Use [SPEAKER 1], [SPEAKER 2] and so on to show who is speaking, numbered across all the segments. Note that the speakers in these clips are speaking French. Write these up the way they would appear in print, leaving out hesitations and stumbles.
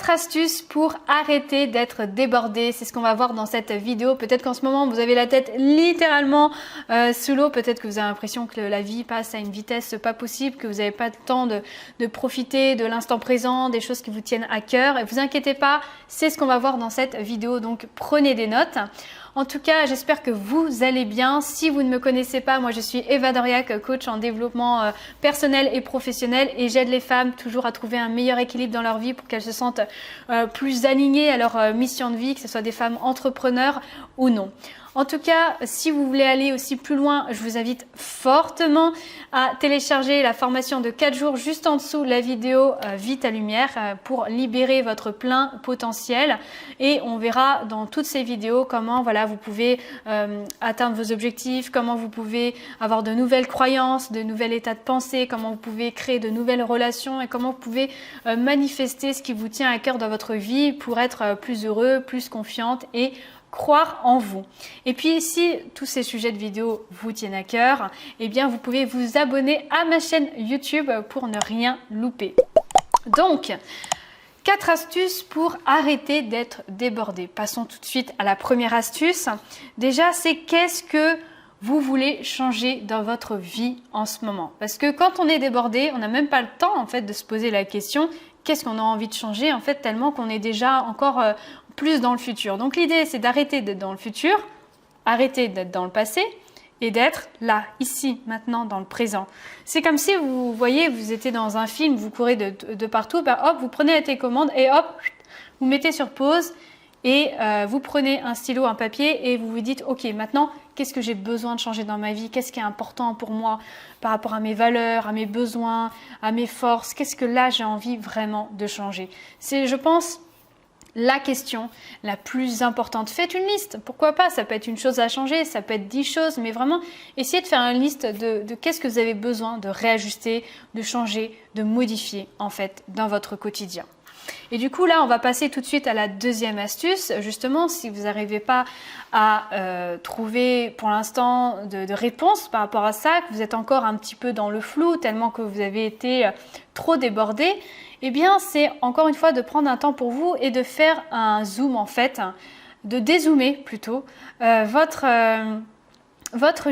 [SPEAKER 1] 4 astuces pour arrêter d'être débordé. C'est ce qu'on va voir dans cette vidéo. Peut-être qu'en ce moment, vous avez la tête littéralement sous l'eau. Peut-être que vous avez l'impression que la vie passe à une vitesse pas possible, que vous n'avez pas le temps de profiter de l'instant présent, des choses qui vous tiennent à cœur. Et vous inquiétez pas, c'est ce qu'on va voir dans cette vidéo. Donc, prenez des notes. En tout cas, j'espère que vous allez bien. Si vous ne me connaissez pas, moi je suis Eva Doriac, coach en développement personnel et professionnel et j'aide les femmes toujours à trouver un meilleur équilibre dans leur vie pour qu'elles se sentent plus alignées à leur mission de vie, que ce soit des femmes entrepreneurs ou non. En tout cas, si vous voulez aller aussi plus loin, je vous invite fortement à télécharger la formation de 4 jours juste en dessous la vidéo Vie ta lumière pour libérer votre plein potentiel. Et on verra dans toutes ces vidéos comment vous pouvez atteindre vos objectifs, comment vous pouvez avoir de nouvelles croyances, de nouveaux états de pensée, comment vous pouvez créer de nouvelles relations et comment vous pouvez manifester ce qui vous tient à cœur dans votre vie pour être plus heureux, plus confiante et croire en vous. Et puis si tous ces sujets de vidéo vous tiennent à cœur, eh bien vous pouvez vous abonner à ma chaîne YouTube pour ne rien louper. Donc, 4 astuces pour arrêter d'être débordé. Passons tout de suite à la première astuce. Déjà, c'est qu'est-ce que vous voulez changer dans votre vie en ce moment? Parce que quand on est débordé, on n'a même pas le temps en fait de se poser la question qu'est-ce qu'on a envie de changer en fait tellement qu'on est déjà encore plus dans le futur. Donc l'idée c'est d'arrêter d'être dans le futur, arrêter d'être dans le passé et d'être là, ici, maintenant, dans le présent. C'est comme si vous voyez, vous étiez dans un film, vous courez de partout, hop, vous prenez la télécommande et hop, vous mettez sur pause et vous prenez un stylo, un papier et vous vous dites ok, maintenant qu'est-ce que j'ai besoin de changer dans ma vie, qu'est-ce qui est important pour moi par rapport à mes valeurs, à mes besoins, à mes forces, qu'est-ce que là j'ai envie vraiment de changer. C'est, je pense, la question la plus importante. Faites une liste, pourquoi pas, ça peut être une chose à changer, ça peut être 10 choses, mais vraiment essayez de faire une liste de qu'est-ce que vous avez besoin de réajuster, de changer, de modifier en fait dans votre quotidien. Et du coup là on va passer tout de suite à la deuxième astuce. Justement, si vous n'arrivez pas à trouver pour l'instant de réponse par rapport à ça, que vous êtes encore un petit peu dans le flou tellement que vous avez été trop débordé, eh bien c'est encore une fois de prendre un temps pour vous et de faire un zoom en fait, de dézoomer plutôt votre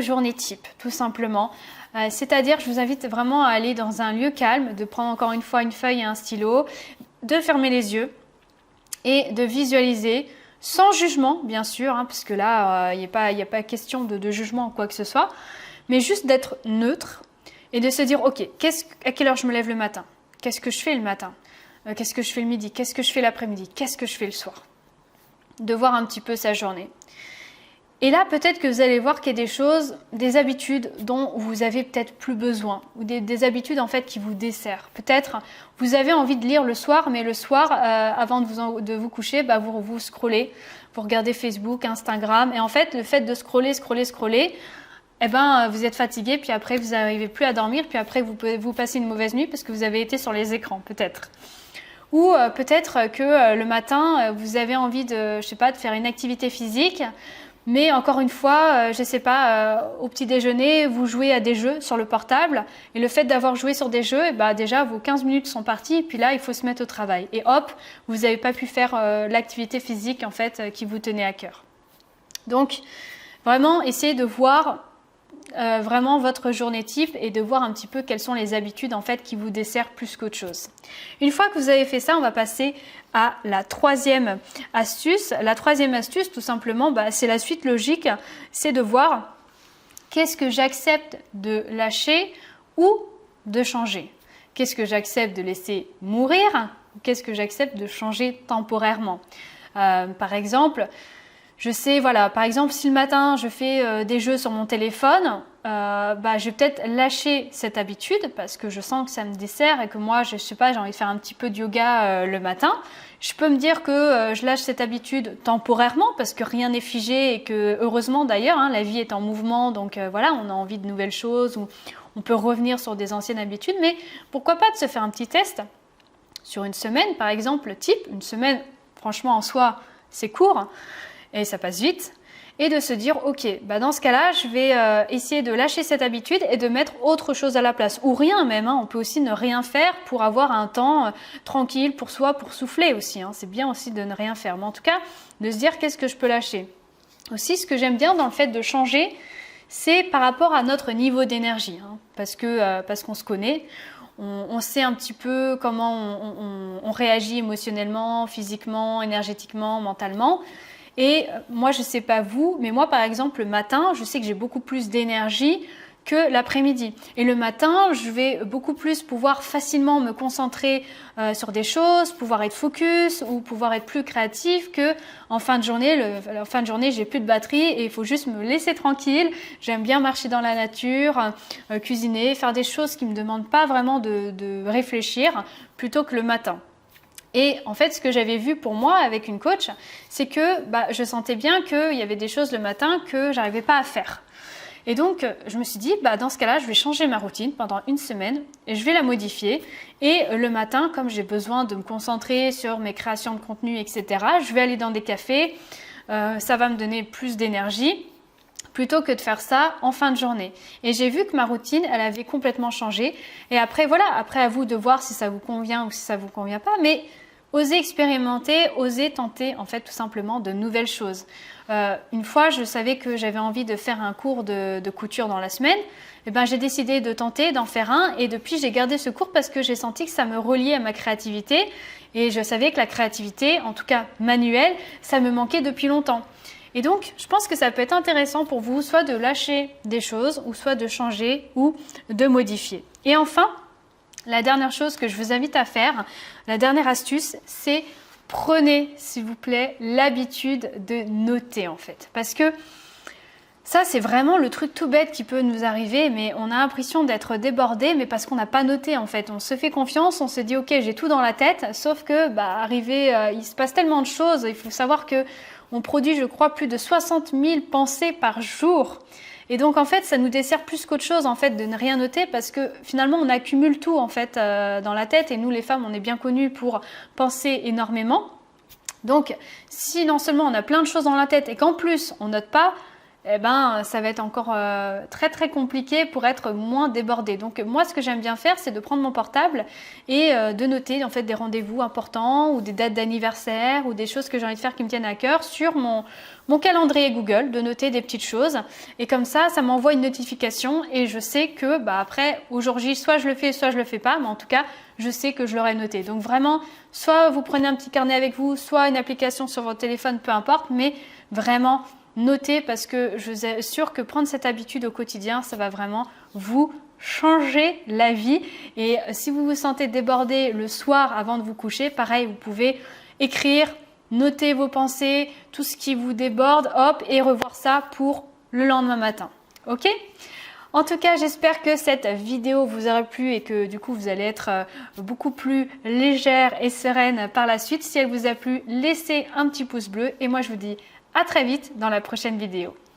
[SPEAKER 1] journée type tout simplement. C'est-à-dire, je vous invite vraiment à aller dans un lieu calme, de prendre encore une fois une feuille et un stylo, de fermer les yeux et de visualiser sans jugement bien sûr, parce que là il n'y a pas question de jugement ou quoi que ce soit, mais juste d'être neutre et de se dire ok, à quelle heure je me lève le matin, qu'est-ce que je fais le matin, qu'est-ce que je fais le midi, qu'est-ce que je fais l'après-midi, qu'est-ce que je fais le soir, de voir un petit peu sa journée. Et là, peut-être que vous allez voir qu'il y a des choses, des habitudes dont vous avez peut-être plus besoin ou des habitudes en fait qui vous desservent. Peut-être vous avez envie de lire le soir, mais le soir, avant de vous coucher, vous scrollez, vous regardez Facebook, Instagram et en fait, le fait de scroller, vous êtes fatigué, puis après vous n'arrivez plus à dormir, puis après vous passez une mauvaise nuit parce que vous avez été sur les écrans peut-être. Ou peut-être que le matin, vous avez envie de faire une activité physique. Mais encore une fois, au petit déjeuner, vous jouez à des jeux sur le portable et le fait d'avoir joué sur des jeux, déjà vos 15 minutes sont parties et puis là, il faut se mettre au travail. Et hop, vous n'avez pas pu faire l'activité physique en fait qui vous tenait à cœur. Donc, vraiment, essayez de voir vraiment votre journée type et de voir un petit peu quelles sont les habitudes en fait qui vous desservent plus qu'autre chose. Une fois que vous avez fait ça, on va passer à la troisième astuce. La troisième astuce, tout simplement, c'est la suite logique, c'est de voir qu'est-ce que j'accepte de lâcher ou de changer. Qu'est-ce que j'accepte de laisser mourir ou qu'est-ce que j'accepte de changer temporairement. Par exemple, je sais, par exemple, si le matin je fais des jeux sur mon téléphone, je vais peut-être lâcher cette habitude parce que je sens que ça me dessert et que moi, j'ai envie de faire un petit peu de yoga le matin. Je peux me dire que je lâche cette habitude temporairement parce que rien n'est figé et que, heureusement d'ailleurs, la vie est en mouvement, donc on a envie de nouvelles choses ou on peut revenir sur des anciennes habitudes, mais pourquoi pas de se faire un petit test sur une semaine, par exemple, une semaine, franchement, en soi, c'est court. Et ça passe vite. et de se dire ok, bah dans ce cas-là, je vais essayer de lâcher cette habitude et de mettre autre chose à la place, ou rien même, hein. On peut aussi ne rien faire pour avoir un temps tranquille pour soi, pour souffler aussi, hein. C'est bien aussi de ne rien faire, mais en tout cas, de se dire qu'est-ce que je peux lâcher. Aussi, ce que j'aime bien dans le fait de changer, c'est par rapport à notre niveau d'énergie, hein, parce qu'on se connaît. On sait un petit peu comment on réagit émotionnellement, physiquement, énergétiquement, mentalement. Et moi, je ne sais pas vous, mais moi, par exemple, le matin, je sais que j'ai beaucoup plus d'énergie que l'après-midi. Et le matin, je vais beaucoup plus pouvoir facilement me concentrer sur des choses, pouvoir être focus ou pouvoir être plus créatif que en fin de journée. En fin de journée, j'ai plus de batterie et il faut juste me laisser tranquille. J'aime bien marcher dans la nature, cuisiner, faire des choses qui me demandent pas vraiment de réfléchir plutôt que le matin. Et en fait, ce que j'avais vu pour moi avec une coach, c'est que je sentais bien qu'il y avait des choses le matin que j'arrivais pas à faire. Et donc, je me suis dit, dans ce cas-là, je vais changer ma routine pendant une semaine et je vais la modifier. Et le matin, comme j'ai besoin de me concentrer sur mes créations de contenu, etc., je vais aller dans des cafés. Ça va me donner plus d'énergie plutôt que de faire ça en fin de journée. Et j'ai vu que ma routine, elle avait complètement changé. Et après, voilà, après à vous de voir si ça vous convient ou si ça vous convient pas. Mais osez expérimenter, osez tenter en fait tout simplement de nouvelles choses. Une fois, je savais que j'avais envie de faire un cours de couture dans la semaine. Et j'ai décidé de tenter d'en faire un et depuis j'ai gardé ce cours parce que j'ai senti que ça me reliait à ma créativité et je savais que la créativité, en tout cas manuelle, ça me manquait depuis longtemps. Et donc, je pense que ça peut être intéressant pour vous soit de lâcher des choses ou soit de changer ou de modifier. Et enfin, la dernière chose que je vous invite à faire, la dernière astuce, c'est prenez, s'il vous plaît, l'habitude de noter en fait. Parce que ça, c'est vraiment le truc tout bête qui peut nous arriver, mais on a l'impression d'être débordé, mais parce qu'on n'a pas noté en fait. On se fait confiance, on se dit ok, j'ai tout dans la tête, sauf que il se passe tellement de choses. Il faut savoir que on produit, je crois, plus de 60 000 pensées par jour. Et donc en fait, ça nous dessert plus qu'autre chose en fait de ne rien noter parce que finalement on accumule tout en fait dans la tête et nous les femmes on est bien connues pour penser énormément. Donc si non seulement on a plein de choses dans la tête et qu'en plus on note pas, ça va être encore très très compliqué pour être moins débordé. Donc moi ce que j'aime bien faire c'est de prendre mon portable et de noter en fait des rendez-vous importants ou des dates d'anniversaire ou des choses que j'ai envie de faire qui me tiennent à cœur sur mon calendrier Google, de noter des petites choses et comme ça m'envoie une notification et je sais que après au jour J soit je le fais soit je le fais pas, mais en tout cas je sais que je l'aurai noté. Donc vraiment soit vous prenez un petit carnet avec vous, soit une application sur votre téléphone, peu importe, mais vraiment notez parce que je vous assure que prendre cette habitude au quotidien, ça va vraiment vous changer la vie. Et si vous vous sentez débordé le soir avant de vous coucher, pareil, vous pouvez écrire, noter vos pensées, tout ce qui vous déborde, hop, et revoir ça pour le lendemain matin. Ok ? En tout cas, j'espère que cette vidéo vous aura plu et que du coup, vous allez être beaucoup plus légère et sereine par la suite. Si elle vous a plu, laissez un petit pouce bleu et moi, je vous dis à très vite dans la prochaine vidéo.